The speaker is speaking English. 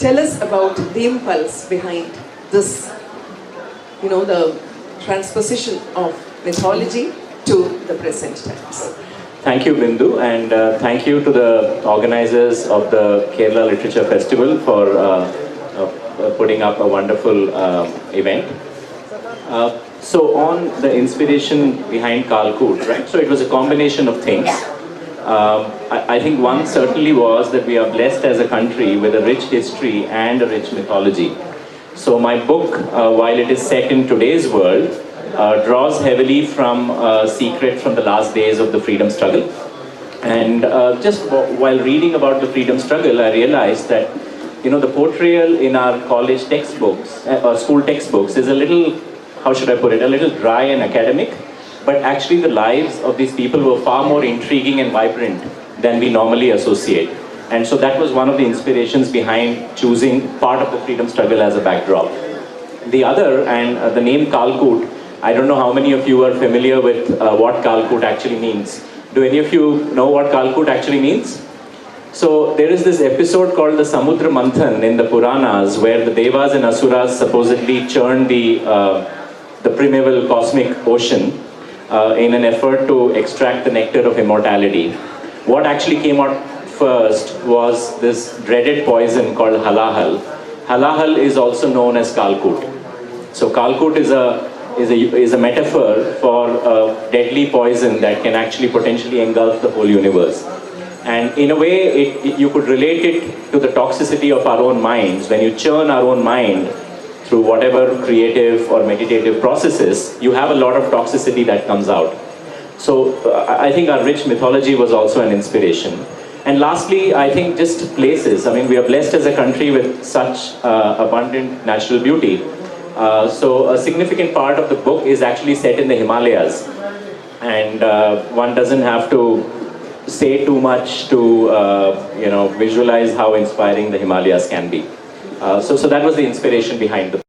tell us about the impulse behind this, the transposition of mythology to the present times. Thank you, Bindu, and thank you to the organizers of the Kerala Literature Festival for putting up a wonderful event. So on the inspiration behind KAALKOOT, right? So it was a combination of things. I think one certainly was that we are blessed as a country with a rich history and a rich mythology. So my book, while it is set in today's world, draws heavily from Secret from the Last Days of the Freedom Struggle. And just while reading about the freedom struggle, I realized that, the portrayal in our college textbooks, or school textbooks, is a little, how should I put it, a little dry and academic. But actually the lives of these people were far more intriguing and vibrant than we normally associate. And so that was one of the inspirations behind choosing part of the freedom struggle as a backdrop. The other, and the name KAALKOOT, I don't know how many of you are familiar with what KAALKOOT actually means. Do any of you know what KAALKOOT actually means? So there is this episode called the Samudra Manthan in the Puranas, where the Devas and Asuras supposedly churned the primeval cosmic ocean in an effort to extract the nectar of immortality. What actually came out first was this dreaded poison called halahal. Halahal is also known as KAALKOOT. So KAALKOOT is a metaphor for a deadly poison that can actually potentially engulf the whole universe. And in a way, you could relate it to the toxicity of our own minds. When you churn our own mind through whatever creative or meditative processes, you have a lot of toxicity that comes out. So I think our rich mythology was also an inspiration. And lastly, I think just places. I mean, we are blessed as a country with such abundant natural beauty. So a significant part of the book is actually set in the Himalayas. And one doesn't have to say too much to visualize how inspiring the Himalayas can be. So that was the inspiration behind the book.